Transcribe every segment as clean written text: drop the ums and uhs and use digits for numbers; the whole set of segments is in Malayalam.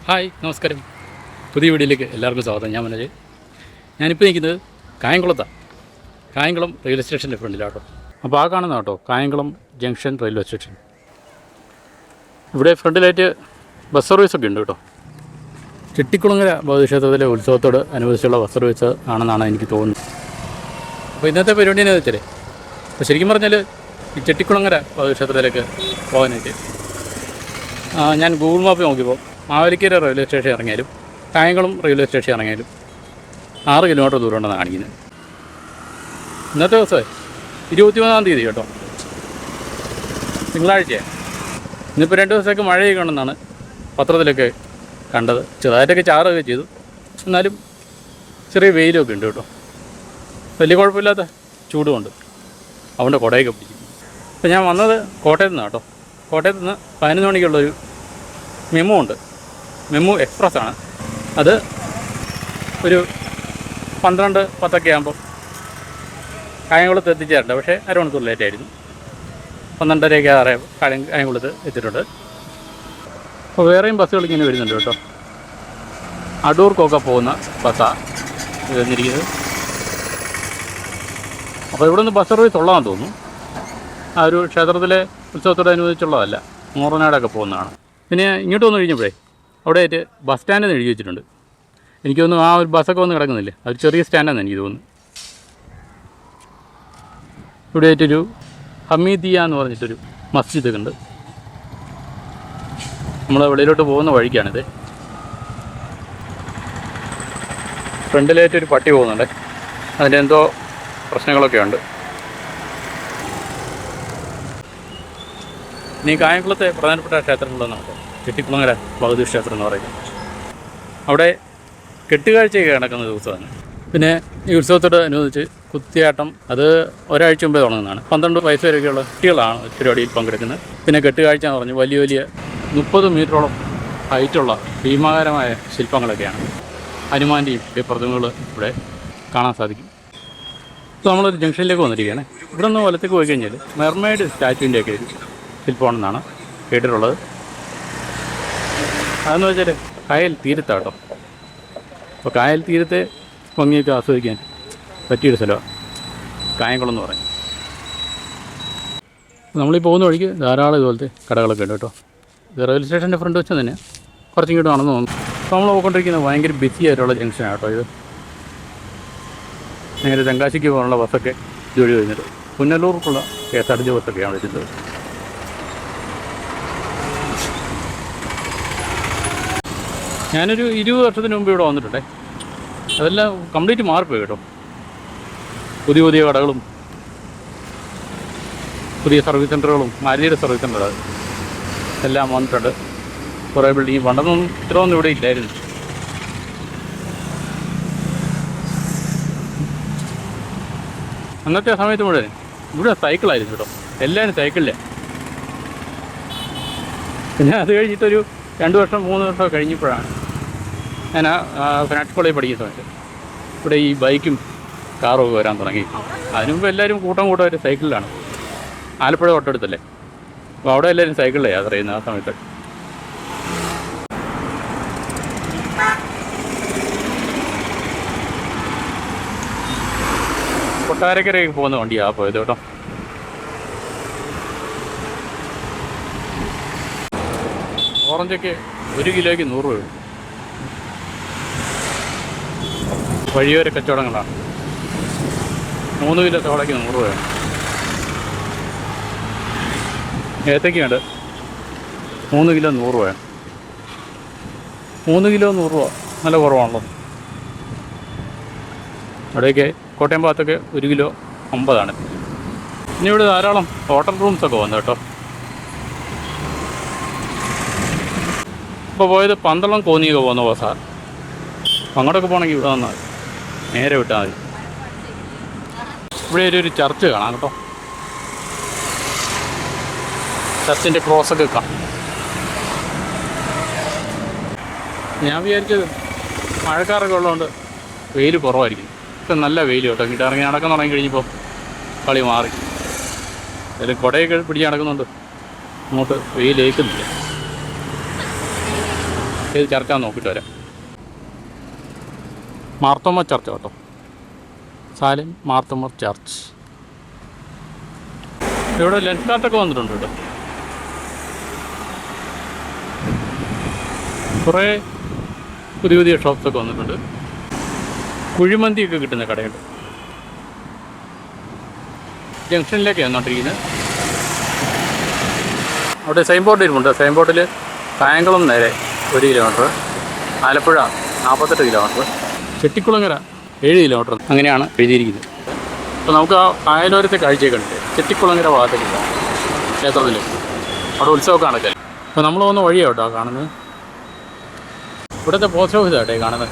ഹായ്, നമസ്കാരം. പുതിയ വീഡിയോയിലേക്ക് എല്ലാവർക്കും സ്വാഗതം. ഞാൻ മനോജ്. ഞാനിപ്പോൾ നിൽക്കുന്നത് കായംകുളത്താണ്. കായംകുളം റെയിൽവേ സ്റ്റേഷൻ്റെ ഫ്രണ്ടിലാട്ടോ. അപ്പോൾ ആ കാണുന്ന കേട്ടോ കായംകുളം ജംഗ്ഷൻ റെയിൽവേ സ്റ്റേഷൻ. ഇവിടെ ഫ്രണ്ടിലായിട്ട് ബസ് സർവീസൊക്കെ ഉണ്ട് കേട്ടോ. ചെട്ടിക്കുളങ്ങര ഭൗതികക്ഷേത്രത്തിലെ ഉത്സവത്തോട് അനുബന്ധിച്ചുള്ള ബസ് സർവീസ് ആണെന്നാണ് എനിക്ക് തോന്നുന്നത്. അപ്പോൾ ഇന്നത്തെ പരിപാടി എന്ന് വെച്ചാൽ, അപ്പോൾ ശരിക്കും പറഞ്ഞാൽ ഈ ചെട്ടിക്കുളങ്ങര ഭൗതികക്ഷേത്രത്തിലേക്ക് പോകാനായിട്ട് ഞാൻ ഗൂഗിൾ മാപ്പ് നോക്കിയപ്പോൾ മാവേലിക്കര റെയിൽവേ സ്റ്റേഷൻ ഇറങ്ങിയാലും കായംകുളം റെയിൽവേ സ്റ്റേഷൻ ഇറങ്ങിയാലും 6 കിലോമീറ്റർ ദൂരം ഉണ്ടെന്ന് കാണിക്കുന്നത്. ഇന്നത്തെ ദിവസമേ 23-ാം തീയതി കേട്ടോ, തിങ്കളാഴ്ചയാണ്. ഇന്നിപ്പോൾ 2 ദിവസമൊക്കെ മഴയൊക്കെ ഉണ്ടെന്നാണ് പത്രത്തിലൊക്കെ കണ്ടത്. ചെറുതായിട്ടൊക്കെ ചാറുകയൊക്കെ ചെയ്തു, എന്നാലും ചെറിയ വെയിലൊക്കെ ഉണ്ട് കേട്ടോ. വലിയ കുഴപ്പമില്ലാത്ത ചൂടുമുണ്ട്. അതുകൊണ്ട് കുടയൊക്കെ പിടിക്കും. അപ്പോൾ ഞാൻ വന്നത് കോട്ടയത്ത് നിന്നാണ് കേട്ടോ. കോട്ടയത്ത് നിന്ന് 11 മണിക്കുള്ളൊരു മെമു ഉണ്ട്. മെമു എക്സ്പ്രസ് ആണ്. അത് ഒരു 12-10 ആകുമ്പോൾ കായംകുളത്ത് എത്തിച്ചേരണ്ട, പക്ഷേ അരമണിക്കൂർ ലേറ്റായിരുന്നു. 12:30 കായംകുളത്ത് എത്തിയിട്ടുണ്ട്. അപ്പോൾ വേറെയും ബസ്സുകൾ ഇങ്ങനെ വരുന്നുണ്ട് കേട്ടോ. അടൂർക്കൊക്കെ പോകുന്ന ബസ്സാണ് ഇത് വന്നിരിക്കുന്നത്. അപ്പോൾ ഇവിടെ നിന്ന് ബസ് സർവീസ് ഉള്ളതാണെന്ന് തോന്നുന്നു. ആ ഒരു ക്ഷേത്രത്തിലെ ഉത്സവത്തോടനുബന്ധിച്ചുള്ളതല്ല, മൂറനാടൊക്കെ പോകുന്നതാണ്. പിന്നെ ഇങ്ങോട്ട് വന്നു കഴിഞ്ഞപ്പോഴേ അവിടെ ആയിട്ട് ബസ് സ്റ്റാൻഡെന്ന് എഴുതി വെച്ചിട്ടുണ്ട്. എനിക്ക് തോന്നുന്നു ആ ഒരു ബസ്സൊക്കെ വന്ന് കിടക്കുന്നില്ലേ, അതൊരു ചെറിയ സ്റ്റാൻഡാണെന്ന് എനിക്ക് തോന്നുന്നു. ഇവിടെ ആയിട്ടൊരു ഹമീദിയ എന്ന് പറഞ്ഞിട്ടൊരു മസ്ജിദൊക്കെ ഉണ്ട്. നമ്മൾ വെളിയിലോട്ട് പോകുന്ന വഴിക്കാണിത്. ഫ്രണ്ടിലായിട്ടൊരു പട്ടി പോകുന്നുണ്ട്. അതിൻ്റെ എന്തോ പ്രശ്നങ്ങളൊക്കെ ഉണ്ട്. ഇനി കായംകുളത്തെ പ്രധാനപ്പെട്ട ക്ഷേത്രങ്ങളിലൊന്നാണ് ചെട്ടിക്കുളങ്ങര ഭഗവതി ക്ഷേത്രം എന്ന് പറയുന്നത്. അവിടെ കെട്ടുകാഴ്ചയൊക്കെ നടക്കുന്ന ദിവസമാണ്. പിന്നെ ഈ ഉത്സവത്തോട് അനുബന്ധിച്ച് കുത്തിയാട്ടം അത് ഒരാഴ്ച മുമ്പേ തുടങ്ങുന്നതാണ്. 12 വയസ്സ് വരെയൊക്കെയുള്ള കുട്ടികളാണ് പരിപാടിയിൽ പങ്കെടുക്കുന്നത്. പിന്നെ കെട്ടുകാഴ്ച എന്ന് പറഞ്ഞ് വലിയ വലിയ 30 മീറ്ററോളം ഹൈറ്റുള്ള ഭീമാകാരമായ ശില്പങ്ങളൊക്കെയാണ്. ഹനുമാൻ്റെയും ഈ പ്രതിമകൾ ഇവിടെ കാണാൻ സാധിക്കും. ഇപ്പോൾ നമ്മളൊരു ജംഗ്ഷനിലേക്ക് വന്നിരിക്കുകയാണ്. ഇവിടെ നിന്ന് വലത്തേക്ക് പോയി കഴിഞ്ഞാൽ മെർമെയ്ഡ് സ്റ്റാറ്റുവിൻ്റെയൊക്കെ ശില്പമാണെന്നാണ് കേട്ടിട്ടുള്ളത്. അതെന്ന് വെച്ചാൽ കായൽ തീരത്താട്ടോ. അപ്പോൾ കായൽ തീരത്തെ ഭംഗിയൊക്കെ ആസ്വദിക്കാൻ പറ്റിയൊരു സ്ഥലമാണ് കായംകുളം എന്ന് പറയും. നമ്മളീ പോകുന്ന വഴിക്ക് ധാരാളം ഇതുപോലത്തെ കടകളൊക്കെ ഉണ്ട് കേട്ടോ. ഇത് റെയിൽവേ സ്റ്റേഷൻ്റെ ഫ്രണ്ട് വെച്ച് തന്നെ കുറച്ചിങ്ങോട്ട് ആണെന്ന് തോന്നുന്നു. അപ്പോൾ നമ്മൾ പോയിക്കൊണ്ടിരിക്കുന്നത് ഭയങ്കര ബിസി ആയിട്ടുള്ള ജംഗ്ഷനാണ് കേട്ടോ ഇത്. നേരെ തെങ്കാശിക്ക് പോകാനുള്ള ബസ്സൊക്കെ ഇതുവഴി വരുന്നുണ്ട്. പുനലൂർക്കുള്ള KSRTC ബസ്സൊക്കെയാണ് വരുന്നത്. ഞാനൊരു 20 വർഷത്തിന് മുമ്പ് ഇവിടെ വന്നിട്ടുണ്ടേ. അതെല്ലാം കംപ്ലീറ്റ് മാറിപ്പോയി കേട്ടോ. പുതിയ പുതിയ കടകളും പുതിയ സർവീസ് സെൻ്ററുകളും മാരുതിയുടെ സർവീസ് സെൻ്റർ എല്ലാം വന്നിട്ടുണ്ട്. കുറേ ബിൽഡിങ് പണ്ടൊന്നും ഇത്രയൊന്നും ഇവിടെ ഇല്ലായിരുന്നു. അന്നത്തെ സമയത്ത് മുഴുവൻ ഇവിടെ സൈക്കിളായിരുന്നു കേട്ടോ. എല്ലാവരും സൈക്കിളിലെ. പിന്നെ അത് കഴിഞ്ഞിട്ടൊരു 2 വർഷം 3 വർഷം കഴിഞ്ഞപ്പോഴാണ് ഞാൻ ഫിനാൻസ് കോളേജിൽ പഠിക്കുന്ന സമയത്ത് ഇവിടെ ഈ ബൈക്കും കാറും ഒക്കെ വരാൻ തുടങ്ങി. അതിനുമുമ്പ് എല്ലാവരും കൂട്ടമായിട്ട് സൈക്കിളിലാണ്. ആലപ്പുഴ തൊട്ടടുത്തല്ലേ, അപ്പോൾ അവിടെ എല്ലാവരും സൈക്കിളിലെ യാത്ര ചെയ്യുന്നത് ആ സമയത്ത്. കൊട്ടാരക്കരയ്ക്ക് പോകുന്ന വണ്ടിയാണ് പോയത് കേട്ടോ. ഓറഞ്ചൊക്കെ 1 കിലോയ്ക്ക് 100 രൂപ. വഴിയോര കച്ചവടങ്ങളാണ്. 3 കിലോ സവാളയ്ക്ക് 100 രൂപയാണ്. ഏത്തയ്ക്കയുണ്ട് 3 കിലോ 100 രൂപയാണ്. 3 കിലോ 100 രൂപ നല്ല കുറവാണല്ലോ. അവിടെയൊക്കെ കോട്ടയം ഭാഗത്തൊക്കെ 1 കിലോ 50 ഇനി ഇവിടെ ധാരാളം ഹോട്ടൽ റൂംസൊക്കെ വന്നു കേട്ടോ. ഇപ്പോൾ പോയത് പന്തളം കോന്നിയൊക്കെ പോകുന്ന ബസ്സാണ്. അങ്ങോട്ടൊക്കെ പോകണമെങ്കിൽ ഇവിടെ വന്നാൽ നേരെ വിട്ടാൽ മതി. ഇവിടെ ഒരു ചർച്ച് കാണാം കേട്ടോ. ചർച്ചിൻ്റെ ക്രോസൊക്കെ കാണാം. ഞാൻ വിചാരിച്ചത് മഴക്കാറൊക്കെ ഉള്ളതുകൊണ്ട് വെയിൽ കുറവായിരിക്കും. ഇപ്പം നല്ല വെയിൽ കേട്ടോ. ഇങ്ങോട്ട് ഇറങ്ങി നടക്കാൻ തുടങ്ങി കഴിഞ്ഞപ്പോൾ കളി മാറി. അതിൽ കുടയൊക്കെ പിടിച്ച് നടക്കുന്നുണ്ട്, അങ്ങോട്ട് വെയിലേക്കുന്നില്ല. ഏത് ചർച്ചാന്ന് നോക്കിയിട്ട് വരാം. മാർത്തോമ ചർച്ച് കേട്ടോ, സാലിം മാർത്തോമ ചർച്ച്. ഇവിടെ ലെൻസ് കാർട്ടൊക്കെ വന്നിട്ടുണ്ട് കേട്ടോ. കുറേ പുതിയ പുതിയ ഷോപ്സൊക്കെ വന്നിട്ടുണ്ട്. കുഴിമന്തിയൊക്കെ കിട്ടുന്ന കടയുണ്ട്. ജംഗ്ഷനിലേക്ക് വന്നോണ്ടിരിക്കുന്നത്. അവിടെ സൈൻ ബോർഡ് ഇരിപ്പുണ്ട്. സൈൻ ബോർഡിൽ കായംകുളം നേരെ 1 kilometre, Alappuzha 48 kilometre, Chettikulangara 7 kilometre, അങ്ങനെയാണ് എഴുതിയിരിക്കുന്നത്. അപ്പോൾ നമുക്ക് ആ കായലോരത്തെ കാഴ്ചയൊക്കെ ഉണ്ട്. ചെട്ടിക്കുളങ്ങര ഭാഗത്തേക്ക് പോകാം ക്ഷേത്രത്തിൽ. അവിടെ ഉത്സവമൊക്കെ നടക്കൽ. അപ്പോൾ നമ്മൾ പോകുന്ന വഴിയാണ് കേട്ടോ കാണുന്നത്. ഇവിടുത്തെ പോസ്റ്റ് ഓഫീസ് ആട്ടെ കാണുന്നത്.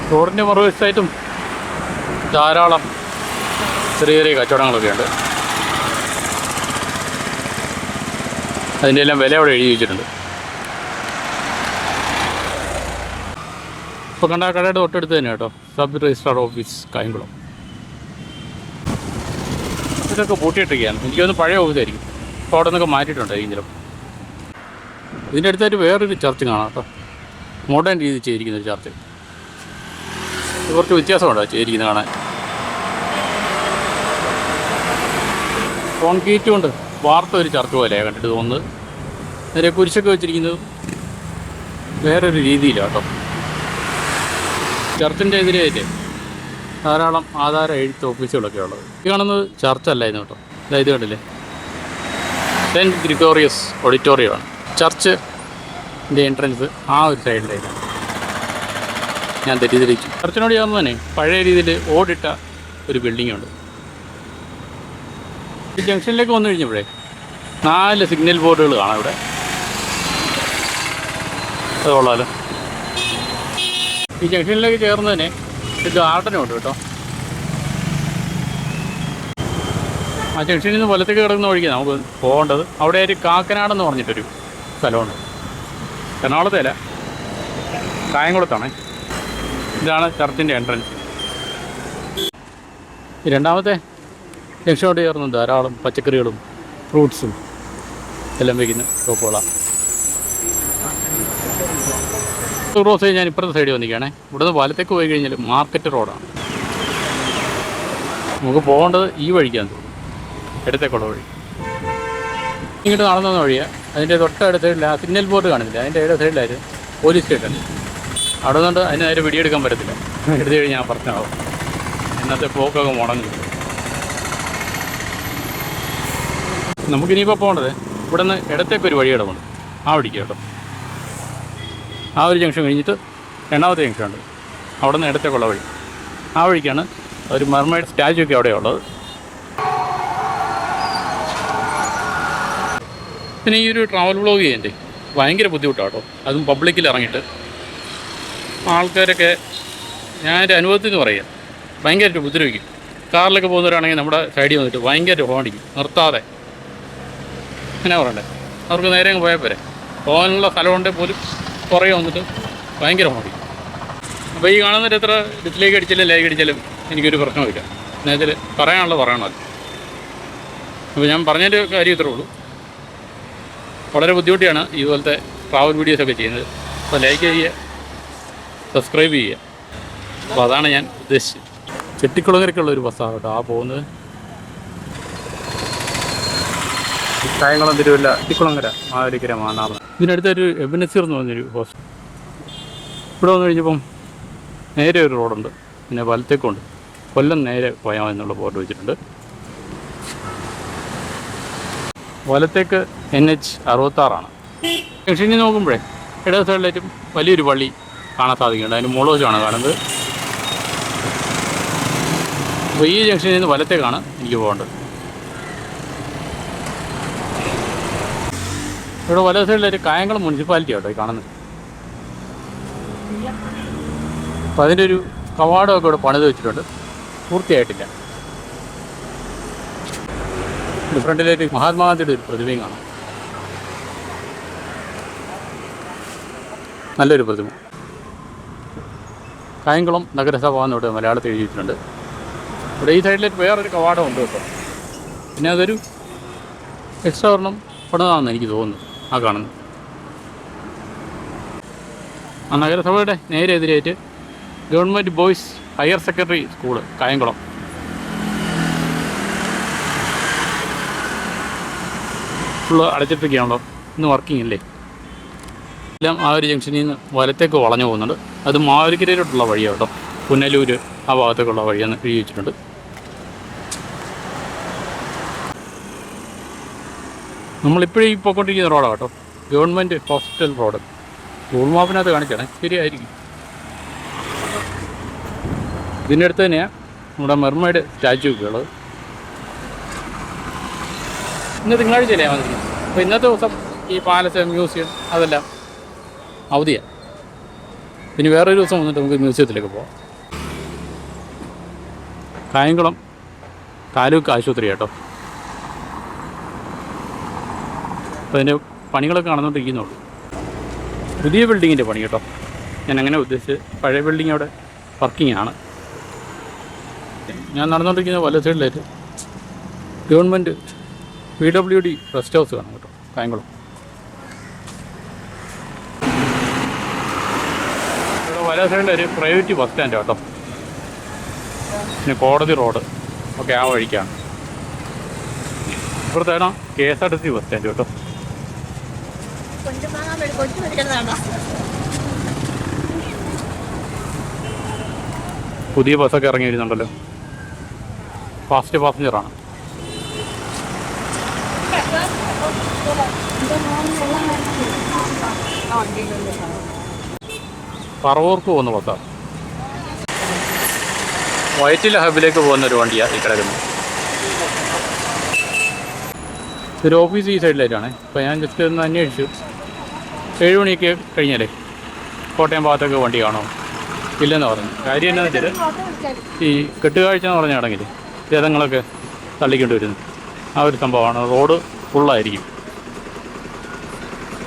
റോഡിൻ്റെ മറുവശത്തായിട്ടും ധാരാളം ചെറിയ ചെറിയ കച്ചവടങ്ങളൊക്കെ ഉണ്ട്. അതിൻ്റെ എല്ലാം വില അവിടെ എഴുതി വെച്ചിട്ടുണ്ട്. ഇപ്പോൾ കണ്ട കടയുടെ തൊട്ടടുത്ത് തന്നെ കേട്ടോ സബ് രജിസ്ട്രാർ ഓഫീസ് കായംകുളം. ഇതൊക്കെ പൂട്ടിയിട്ടൊക്കെയാണ്. എനിക്കൊന്ന് പഴയ ഓഫീസായിരിക്കും. അപ്പോൾ അവിടെ നിന്നൊക്കെ മാറ്റിയിട്ടുണ്ടായിരിക്കും. ഇതിൻ്റെ അടുത്തായിട്ട് വേറൊരു ചർച്ച് കാണാം കേട്ടോ. മോഡേൺ രീതിയിൽ ചെയ്തിരിക്കുന്ന ഒരു ചർച്ച്. കുറച്ച് വ്യത്യാസമുണ്ടോ ചെയ്തിരിക്കുന്നത് കാണാൻ. കോൺക്രീറ്റ് കൊണ്ട് വാർത്ത ഒരു ചർച്ച് പോലെയാണ് കണ്ടിട്ട് തോന്നുന്നത്. നേരെ കുരിശൊക്കെ വെച്ചിരിക്കുന്നത് വേറൊരു രീതിയിലാണ് കേട്ടോ. ചർച്ചിൻ്റെ എതിരായിട്ട് ധാരാളം ആധാര എഴുത്ത് ഓഫീസുകളൊക്കെ ഉള്ളത്. ഇത് കാണുന്നത് ചർച്ചല്ലായിരുന്നു കേട്ടോ. ഇത് കണ്ടില്ലേ, സെൻറ്റ് ഗ്രിഗോറിയസ് ഓഡിറ്റോറിയമാണ്. ചർച്ചിൻ്റെ എൻട്രൻസ് ആ ഒരു സൈഡിലേക്കാണ്. ഞാൻ തെറ്റിദ്ധരിച്ചു. ചർച്ചിനോട് ചേർന്ന് തന്നെ പഴയ രീതിയിൽ ഓടിട്ട ഒരു ബിൽഡിങ്ങുണ്ട്. ഈ ജംഗ്ഷനിലേക്ക് വന്നു കഴിഞ്ഞപ്പോഴേ 4 സിഗ്നൽ ബോർഡുകൾ കാണാം ഇവിടെ. അത് കൊള്ളാമല്ലോ. ഈ ജംഗ്ഷനിലേക്ക് ചേർന്ന് തന്നെ ഒരു ഗാർഡനും ഉണ്ട് കേട്ടോ. ആ ജംഗ്ഷനിൽ നിന്ന് വലത്തേക്ക് കിടക്കുന്ന വഴിക്ക് നമുക്ക് പോകേണ്ടത്. അവിടെ ഒരു കാക്കനാടെന്ന് പറഞ്ഞിട്ടൊരു സ്ഥലമുണ്ട്. എറണാകുളത്തെ അല്ല, കായംകുളത്താണ്. ഇതാണ് ചർച്ചിൻ്റെ എൻട്രൻസ്. രണ്ടാമത്തെ ജംഗ്ഷനോട് ചേർന്ന് ധാരാളം പച്ചക്കറികളും ഫ്രൂട്ട്സും എല്ലാം വയ്ക്കുന്ന ഷോപ്പുകളാണ്. ക്രോസ് ഞാൻ ഇപ്പുറത്തെ സൈഡിൽ വന്നിരിക്കുകയാണേ. ഇവിടുന്ന് വലത്തേക്ക് പോയി കഴിഞ്ഞാൽ മാർക്കറ്റ് റോഡാണ്. നമുക്ക് പോകേണ്ടത് ഈ വഴിക്കാന്ന് തോന്നുന്നു, ഇടത്തേക്കുള്ള വഴി. ഇങ്ങോട്ട് നടന്നു വന്ന വഴിയാണ്. അതിൻ്റെ തൊട്ടടുത്ത സൈഡിൽ ആ സിഗ്നൽ ബോർഡ് കാണുന്നില്ല, അതിൻ്റെ ഇട സൈഡിലായിരുന്നു പോലീസ് സ്റ്റേഷൻ. അവിടെ നിന്നുകൊണ്ട് അതിന് നേരെ വെടിയെടുക്കാൻ പറ്റത്തില്ല. എടുത്തു കഴിഞ്ഞാൽ പ്രശ്നമാവും. ഇന്നത്തെ പോക്കൊക്കെ മുടങ്ങി. നമുക്കിനിയിപ്പോൾ പോകേണ്ടത് ഇവിടെ നിന്ന് ഇടത്തേക്കൊരു വഴി കിടപ്പുണ്ട്. ആ വഴിക്ക് കേട്ടോ. ആ ഒരു ജംഗ്ഷൻ കഴിഞ്ഞിട്ട് രണ്ടാമത്തെ ജംഗ്ഷൻ ഉണ്ട്. അവിടെ നിന്ന് ഇടത്തേക്കുള്ള വഴി. ആ വഴിക്കാണ് ഒരു മെർമെയ്ഡ് സ്റ്റാച്ചു ഒക്കെ അവിടെ ഉള്ളത്. പിന്നെ ഈ ഒരു ട്രാവൽ വ്ളോഗ് ചെയ്യണ്ടേ ഭയങ്കര ബുദ്ധിമുട്ടാണ് കേട്ടോ. അതും പബ്ലിക്കിൽ ഇറങ്ങിയിട്ട് ആൾക്കാരൊക്കെ ഞാൻ എൻ്റെ അനുഭവത്തിൽ നിന്ന് പറയാം, ഭയങ്കരമായിട്ട് ഉപദ്രവിക്കും. കാറിലൊക്കെ പോകുന്നവരാണെങ്കിൽ നമ്മുടെ സൈഡിൽ വന്നിട്ട് ഭയങ്കരമായിട്ട് ഹോണിക്കും നിർത്താതെ. അങ്ങനെ പറയണ്ടേ, അവർക്ക് നേരെ അങ്ങ് പോയാൽ പോരെ. പോകാനുള്ള സ്ഥലമുണ്ട് പോലും കുറേ വന്നിട്ട് ഭയങ്കര ഹോണിക്കും. അപ്പോൾ ഈ കാണുന്നവർ എത്ര ഡിസ്ലൈക്ക് അടിച്ചാലും ലൈക്ക് അടിച്ചാലും എനിക്കൊരു പ്രശ്നമില്ല. എന്നുവെച്ചാൽ പറയാനുള്ളത് പറയണമല്ലോ. അപ്പോൾ ഞാൻ പറഞ്ഞതിൻ്റെ കാര്യം ഇത്രേ ഉള്ളൂ. വളരെ ബുദ്ധിമുട്ടിയാണ് ഇതുപോലത്തെ ട്രാവൽ വീഡിയോസൊക്കെ ചെയ്യുന്നത്. അപ്പോൾ ലൈക്ക് ചെയ്യുക, സബ്സ്ക്രൈബ് ചെയ്യുക. അപ്പോൾ അതാണ് ഞാൻ ഉദ്ദേശിച്ചത്. ചെട്ടിക്കുളങ്ങരയ്ക്കുള്ള ഒരു ബസ്സാണ് കേട്ടോ ആ പോകുന്നത്. കായംകുളം, തിരുവല്ല, ചെട്ടിക്കുളങ്ങര, മാവേലിക്കര, മാന്നാർ. ഇതിനടുത്തൊരു എബനസീർ എന്ന് പറഞ്ഞൊരു ഹോസ്റ്റൽ. ഇവിടെ വന്നു കഴിഞ്ഞപ്പം നേരെ ഒരു റോഡുണ്ട്, പിന്നെ വലത്തേക്കുണ്ട്. കൊല്ലം നേരെ പോയാൽ എന്നുള്ള ബോർഡ് വെച്ചിട്ടുണ്ട്. വലത്തേക്ക് NH 66 ജംഗ്ഷനിൽ നോക്കുമ്പോഴേ ഇടത് സൈഡിലേറ്റും വലിയൊരു പള്ളി കാണാൻ സാധിക്കുന്നുണ്ട്. അതിന് മുകളോച്ചാണ് കാണുന്നത്. അപ്പോൾ ഈ ജംഗ്ഷനിൽ നിന്ന് വലത്തേക്കാണ് എനിക്ക് പോകേണ്ടത്. ഇവിടെ വലത് സൈഡിലൊരു കായംകുളം മുനിസിപ്പാലിറ്റി ആട്ടോ ഈ കാണുന്നത്. അപ്പോൾ അതിൻ്റെ ഒരു കവാടമൊക്കെ ഇവിടെ പണിത് വെച്ചിട്ടുണ്ട്, പൂർത്തിയായിട്ടില്ല. ഫ്രണ്ടിലേക്ക് മഹാത്മാഗാന്ധിയുടെ ഒരു പ്രതിമയും കാണാം, നല്ലൊരു പ്രതിമ. കായംകുളം നഗരസഭ എന്നിവിടെ മലയാളത്തിൽ എഴുതിയിട്ടുണ്ട്. ഇവിടെ ഈ സൈഡിലേക്ക് വേറൊരു കവാടം ഉണ്ട് കേട്ടോ. പിന്നെ അതൊരു എക്സ്ട്രാ ഒരെണ്ണം പണിതാണെന്ന് എനിക്ക് തോന്നുന്നു. ആ കാണുന്നത്. ആ നഗരസഭയുടെ നേരെ എതിരായിട്ട് government boys higher secondary school Kayamkulam. Full അടച്ചിട്ടൊക്കെയാണല്ലോ, ഇന്ന് വർക്കിംഗ് അല്ലേ. എല്ലാം ആ ഒരു ജംഗ്ഷനിൽ നിന്ന് വലത്തേക്ക് വളഞ്ഞു പോകുന്നുണ്ട്. അത് മാവേലിക്കരയിലോട്ടുള്ള വഴിയാണ് കേട്ടോ. പുനലൂർ ആ ഭാഗത്തേക്കുള്ള വഴിയെന്ന് എഴുതി വെച്ചിട്ടുണ്ട്. നമ്മളിപ്പോഴും ഈ പോയിക്കൊണ്ടിരിക്കുന്ന റോഡാണ് കേട്ടോ, ഗവൺമെൻറ് ഹോസ്പിറ്റൽ റോഡ്. ഗൂഗിൾ മാപ്പിനകത്ത് കാണിച്ചാണ്, ശരിയായിരിക്കും. ഇതിൻ്റെ അടുത്ത് തന്നെയാണ് നമ്മുടെ മെർമൈഡ് സ്റ്റാച്യു ഒക്കെ ഉള്ളത്. ഇന്ന് തിങ്കളാഴ്ചയല്ലേ വന്നിരിക്കുന്നത്. അപ്പോൾ ഇന്നത്തെ ദിവസം ഈ പാലസ്, മ്യൂസിയം അതെല്ലാം അവധിയാണ്. പിന്നെ വേറൊരു ദിവസം വന്നിട്ട് നമുക്ക് മ്യൂസിയത്തിലേക്ക് പോകാം. കായംകുളം താലൂക്ക് ആശുപത്രി കേട്ടോ. അപ്പോൾ അതിൻ്റെ പണികളൊക്കെ നടന്നുകൊണ്ടിരിക്കുന്നുള്ളൂ. പുതിയ ബിൽഡിങ്ങിൻ്റെ പണി കേട്ടോ. ഞാൻ അങ്ങനെ ഉദ്ദേശിച്ച് പഴയ ബിൽഡിങ് അവിടെ വർക്കിംഗ് ആണ്. ഞാൻ നടന്നുകൊണ്ടിരിക്കുന്ന വല സൈഡിലായിട്ട് ഗവൺമെൻറ് PWD റെസ്റ്റ് ഹൗസ് കാണാം കേട്ടോ, കായംകുളം. ഇവിടെ വല സൈഡിലൊരു പ്രൈവറ്റ് ബസ് സ്റ്റാൻഡ് കേട്ടോ. പിന്നെ കോടതി റോഡ് ഒക്കെ ആ വഴിക്കാണ്. ഇപ്പുറത്താണ് KSRTC ബസ് സ്റ്റാൻഡ് കേട്ടോ. പുതിയ ബസ്സൊക്കെ ഇറങ്ങി വരുന്നുണ്ടല്ലോ, ഫാസ്റ്റ് പാസഞ്ചറാണ്. പറവൂർക്ക് പോകുന്ന ബസ്സാണ്. വയറ്റില ഹബിലേക്ക് പോകുന്ന ഒരു വണ്ടിയാണ് ഈ കിടക്കുന്നത്. ഒരു ഓഫീസ് ഈ സൈഡിലായിട്ടാണ്. ഇപ്പോൾ ഞാൻ ജസ്റ്റ് ഒന്ന് അന്വേഷിച്ചു, 7 മണിയൊക്കെ കഴിഞ്ഞാലേ കോട്ടയം ഭാഗത്തൊക്കെ വണ്ടി കാണുമോ ഇല്ലെന്ന് പറഞ്ഞു. കാര്യം എന്താണെന്ന് വെച്ചാൽ ഈ കെട്ടുകാഴ്ച എന്ന് പറഞ്ഞാണെങ്കിൽ രഥങ്ങളൊക്കെ തള്ളിക്കൊണ്ട് വരുന്നു ആ ഒരു സംഭവമാണ്. റോഡ് ഫുള്ളായിരിക്കും.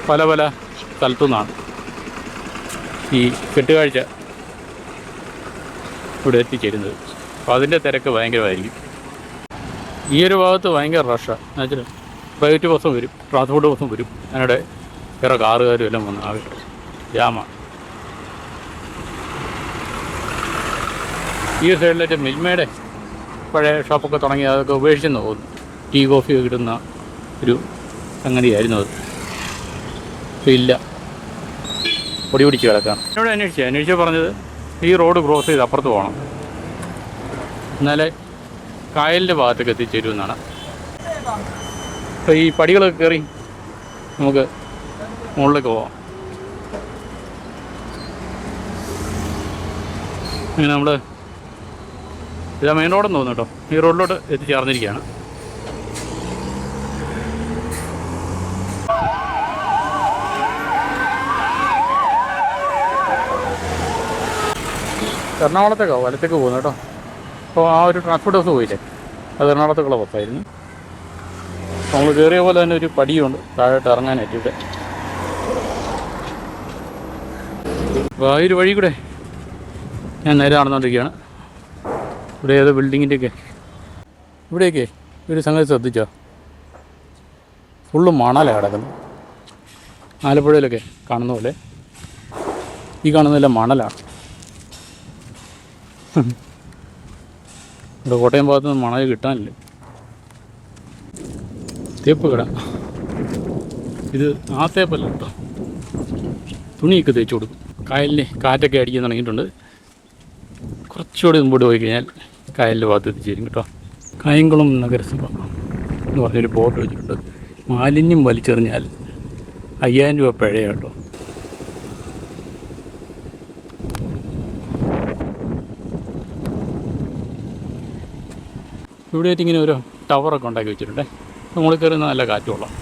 പല പല സ്ഥലത്തു നിന്നാണ് ഈ കെട്ടുകാഴ്ച ഇവിടെ എത്തിച്ചേരുന്നത്. അപ്പോൾ അതിൻ്റെ തിരക്ക് ഭയങ്കരമായിരിക്കും. ഈ ഒരു ഭാഗത്ത് ഭയങ്കര റഷാണ്. എന്നുവെച്ചാൽ പ്രൈവറ്റ് ബസ്സും വരും, ട്രാൻസ്പോർട്ട് ബസ്സും വരും. അതിനിടെ വേറെ കാറുകാരും എല്ലാം വന്ന് ആകെ ജാമാണ്. ഈ ഒരു സൈഡിലായിട്ട് മിൽമയുടെ പഴയ ഷോപ്പൊക്കെ തുടങ്ങി അതൊക്കെ ഉപേക്ഷിച്ചെന്ന് തോന്നുന്നു. ടീ കോഫി കിട്ടുന്ന ഒരു സംഗതിയായിരുന്നു അത്. ഇപ്പോൾ ഇല്ല, പൊടി പിടിച്ച് കിടക്കാം. ഇവിടെ അന്വേഷിച്ച് പറഞ്ഞത് ഈ റോഡ് ക്രോസ് ചെയ്ത് അപ്പുറത്ത് പോകണം, എന്നാലേ കായലിൻ്റെ ഭാഗത്തേക്ക് എത്തിച്ചേരുമെന്നാണ്. അപ്പോൾ ഈ പടികളൊക്കെ കയറി നമുക്ക് മുകളിലേക്ക് പോവാം. അങ്ങനെ നമ്മൾ ഇതാ മെയിൻ റോഡെന്ന് തോന്നുന്നു കേട്ടോ. ഈ റോഡിലോട്ട് എത്തിച്ചേർന്നിരിക്കുകയാണ്. എറണാകുളത്തേക്കോ വലത്തേക്ക് പോകുന്നു കേട്ടോ. അപ്പോൾ ആ ഒരു ട്രാൻസ്പോർട്ട് ബസ് പോയില്ലേ, അത് എറണാകുളത്തേക്കുള്ള ബസ്സായിരുന്നു. നമ്മൾ കയറിയ പോലെ തന്നെ ഒരു പടിയുണ്ട് താഴോട്ട് ഇറങ്ങാനായിട്ട് ഇവിടെ. അപ്പോൾ ആ ഒരു വഴി കൂടെ ഞാൻ നേരെ നടന്നുകൊണ്ടിരിക്കുകയാണ്. ഇവിടെ ഏതോ ബിൽഡിങ്ങിൻ്റെയൊക്കെ ഇവിടെയൊക്കെ ഒരു സംഗതി ശ്രദ്ധിച്ചോ, ഫുള്ള് മണലാണ് കിടക്കുന്നത്. ആലപ്പുഴയിലൊക്കെ കാണുന്ന പോലെ ഈ കാണുന്നതെല്ലാം മണലാണ്. ഇവിടെ കോട്ടയം ഭാഗത്തുനിന്ന് മണൽ കിട്ടാനില്ല. തേപ്പ് കട ഇത്, ആ തേപ്പല്ല കേട്ടോ, തുണിയൊക്കെ തേച്ച് കൊടുക്കും. കായലിന് കാറ്റൊക്കെ അടിക്കാൻ തുടങ്ങിയിട്ടുണ്ട്. കുറച്ചുകൂടി മുമ്പോട്ട് പോയി കഴിഞ്ഞാൽ കായലിൻ്റെ ഭാഗത്ത് എത്തിച്ചേരും കേട്ടോ. കായംകുളം നഗരസഭ എന്ന് പറഞ്ഞൊരു ബോർഡ് വെച്ചിട്ടുണ്ട്. മാലിന്യം വലിച്ചെറിഞ്ഞാൽ 5000 രൂപ പിഴ കേട്ടോ. ഇവിടെയായിട്ട് ഇങ്ങനെ ഓരോ ടവറൊക്കെ ഉണ്ടാക്കി വെച്ചിട്ടുണ്ടേ. മുകളിൽ കയറുന്ന നല്ല കാറ്റ് കൊള്ളാം.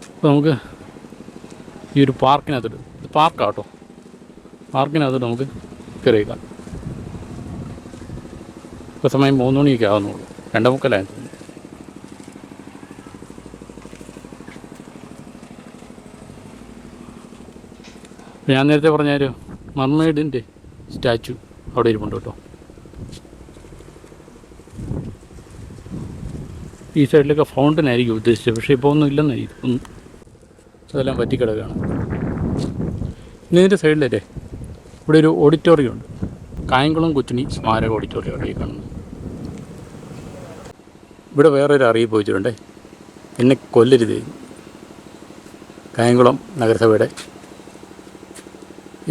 അപ്പോൾ നമുക്ക് ഈ ഒരു പാർക്കിനകത്തോട്ട്, ഇത് പാർക്കാണ് കേട്ടോ, പാർക്കിനകത്തോട്ട് നമുക്ക് കയറിയേക്കാം. ഇപ്പോൾ സമയം 3 മണിയൊക്കെ ആകുന്നുള്ളൂ, 2:45 തോന്നുന്നു. ഞാൻ നേരത്തെ പറഞ്ഞൊരു മർമെയ്ഡിൻ്റെ സ്റ്റാച്ചു അവിടെ ഇരിപ്പുണ്ട് കേട്ടോ. ഈ സൈഡിലൊക്കെ ഫൗണ്ടൻ ആയിരിക്കും ഉദ്ദേശിച്ചത്, പക്ഷേ ഇപ്പോൾ ഒന്നും ഇല്ലെന്നായിരിക്കും. ഒന്നും അതെല്ലാം പറ്റിക്കിടക്കുകയാണ്. ഇനി ഇതിൻ്റെ സൈഡിലല്ലേ ഇവിടെ ഒരു ഓഡിറ്റോറിയം ഉണ്ട്. കായംകുളം കൊച്ചിനി സ്മാരക ഓഡിറ്റോറിയമാണ് ഈ കാണുന്നത്. ഇവിടെ വേറൊരു അറിയിപ്പ് വെച്ചിട്ടുണ്ടേ, എന്നെ കൊല്ലരുത്. കായംകുളം നഗരസഭയുടെ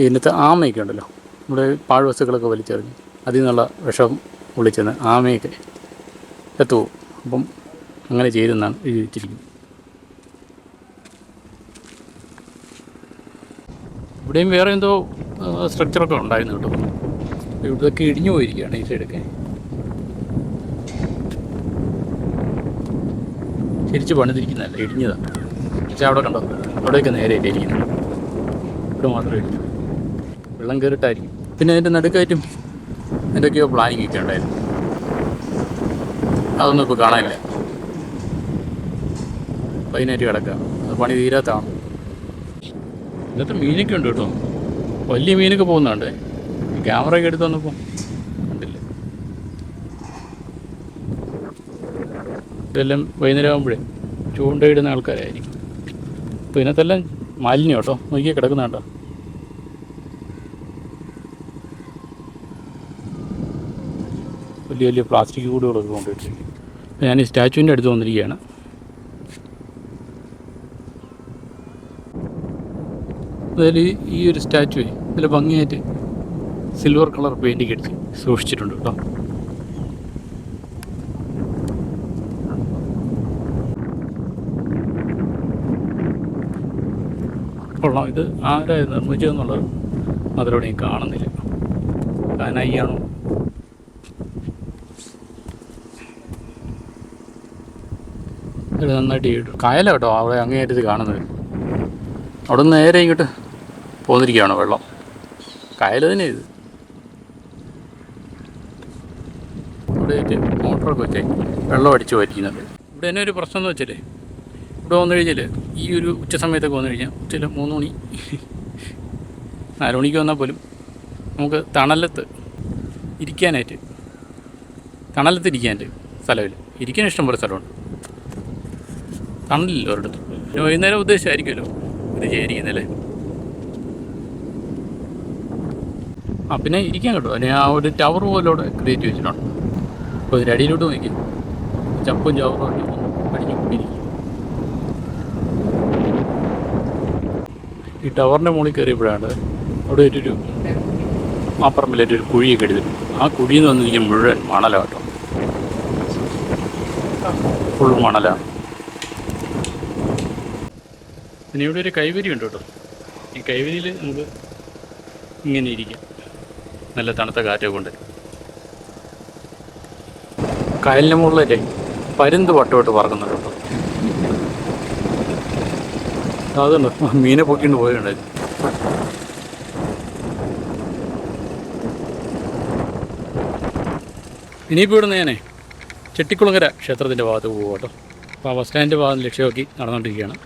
ഇന്നത്തെ ആമയൊക്കെ ഉണ്ടല്ലോ, ഇവിടെ പാഴ്വസ്തുക്കളൊക്കെ വലിച്ചെറിഞ്ഞ് അതിൽ നിന്നുള്ള വിഷം വിളിച്ചെന്ന് ആമയൊക്കെ എത്തുമോ, അപ്പം അങ്ങനെ ചെയ്തെന്നാണ് എഴുതിച്ചിരിക്കുന്നത്. ഇവിടെയും വേറെ എന്തോ സ്ട്രക്ചറൊക്കെ ഉണ്ടായിരുന്നു കേട്ടോ. ഇവിടെയൊക്കെ ഇടിഞ്ഞു പോയിരിക്കുകയാണ് ഈ സൈഡൊക്കെ. തിരിച്ച് പണിതിരിക്കുന്നതല്ല, ഇടിഞ്ഞതാണ്. പക്ഷേ അവിടെ കണ്ടോ, അവിടെയൊക്കെ നേരെയല്ലേ ഇരിക്കുന്നത്, ഇവിടെ മാത്രമേ ഇടിഞ്ഞു. വെള്ളം കയറിയിട്ടായിരിക്കും. പിന്നെ അതിൻ്റെ നടുക്കായിട്ടും എന്തൊക്കെയോ പ്ലാനിങ് ഒക്കെ ഉണ്ടായിരുന്നു, അതൊന്നും ഇപ്പോൾ കാണാനില്ല. വൈകുന്നേരം കിടക്കുക, അത് പണി തീരാത്താണ്. ഇന്നത്തെ മീനൊക്കെ ഉണ്ട് കേട്ടോ, വലിയ മീനൊക്കെ പോകുന്നുണ്ട്. ക്യാമറയൊക്കെ എടുത്ത് വന്നപ്പോൾ കണ്ടില്ല. ഇതെല്ലാം വൈകുന്നേരം ആകുമ്പോഴേ ചൂണ്ടയിടുന്ന ആൾക്കാരായിരിക്കും. അപ്പോൾ ഇതിനകത്തെല്ലാം മാലിന്യം കേട്ടോ, നോക്കിയാൽ കിടക്കുന്ന കേട്ടോ. വലിയ വലിയ പ്ലാസ്റ്റിക് കൂടുകളൊക്കെ കൊണ്ടുപോയിട്ടിരിക്കും. ഞാൻ ഈ സ്റ്റാച്ചുവിൻ്റെ അടുത്ത് വന്നിരിക്കുകയാണ്. അതായത് ഈ ഒരു സ്റ്റാച്ചുവേ ഇതിൽ ഭംഗിയായിട്ട് സിൽവർ കളർ പെയിൻറ്റിങ് അടിച്ച് സൂക്ഷിച്ചിട്ടുണ്ട് കേട്ടോ. കൊള്ളാം. ഇത് ആരായത് നിർമ്മിച്ചതെന്നുള്ളത് അതിലൂടെ കാണുന്നില്ല. കാനായിയാണോ? ഇത് നന്നായിട്ട് ചെയ്തിട്ടു. കായല കേട്ടോ അവിടെ അങ്ങേയറ്റത് കാണുന്നത്. അവിടെ നിന്ന് നേരെ ഇങ്ങോട്ട് പോന്നിരിക്കുകയാണോ വെള്ളം. കായൽ തന്നെ ഇത്. ഇവിടെ മോട്ടറൊക്കെ വെച്ചേ വെള്ളം അടിച്ച് വറ്റിക്കുന്നുണ്ട്. ഇവിടെ തന്നെ ഒരു പ്രശ്നം എന്ന് വെച്ചാൽ ഇവിടെ വന്നു കഴിഞ്ഞാൽ ഈ ഒരു ഉച്ച സമയത്തൊക്കെ വന്നു കഴിഞ്ഞാൽ ഉച്ചയിൽ 3 മണി 4 മണിക്ക് വന്നാൽ പോലും നമുക്ക് തണലത്ത് ഇരിക്കാനായിട്ട് സ്ഥലമില്ല. ഇരിക്കാൻ ഇഷ്ടംപോലെ സ്ഥലമുണ്ട്, തണലില്ല ഒരിടത്ത്. വൈകുന്നേരം ഉദ്ദേശമായിരിക്കുമല്ലോ ഇത് ചെയ്തിരിക്കുന്നല്ലേ. പിന്നെ ഇരിക്കാൻ കേട്ടോ. അതിന് ആ ഒരു ടവർ പോലെ അവിടെ ക്രിയേറ്റ് വെച്ചിട്ടുണ്ട്. അപ്പോൾ ഇതിൻ്റെ അടിയിലോട്ട് നോക്കി ചപ്പും ചവറും ഒക്കെ അടിഞ്ഞു കൂട്ടിയിരിക്കും. ഈ ടവറിൻ്റെ മുകളിൽ കയറിയപ്പോഴാണ് അവിടെ ഒരു മാപ്പറമ്പിലായിട്ടൊരു കുഴിയൊക്കെ എടുത്തിട്ടുണ്ട്. ആ കുഴിയിൽ നിന്ന് വന്നിരിക്കും മുഴുവൻ മണലാണ് കേട്ടോ, ഫുൾ മണലാണ്. പിന്നെ ഇവിടെ ഒരു കൈവരി ഉണ്ട് കേട്ടോ. ഈ കൈവരിയിൽ നമുക്ക് ഇങ്ങനെ ഇരിക്കാം, നല്ല തണുത്ത കാറ്റൊക്കെ കൊണ്ട്. കായലിൻ്റെ മുകളിലല്ലേ പരുന്ത് വട്ടോട്ട് പറക്കുന്നുണ്ട് കേട്ടോ. അതുണ്ട്, മീനെ പൊക്കിണ്ട് പോയിട്ടുണ്ടായിരുന്നു. ഇനിയിപ്പോൾ ഇവിടെ ഞാനേ ചെട്ടിക്കുളങ്ങര ക്ഷേത്രത്തിൻ്റെ ഭാഗത്ത് പോകും കേട്ടോ. അപ്പോൾ ആ ബസ് സ്റ്റാൻഡിൻ്റെ ഭാഗം ലക്ഷ്യമാക്കി നടന്നുകൊണ്ടിരിക്കുകയാണ്.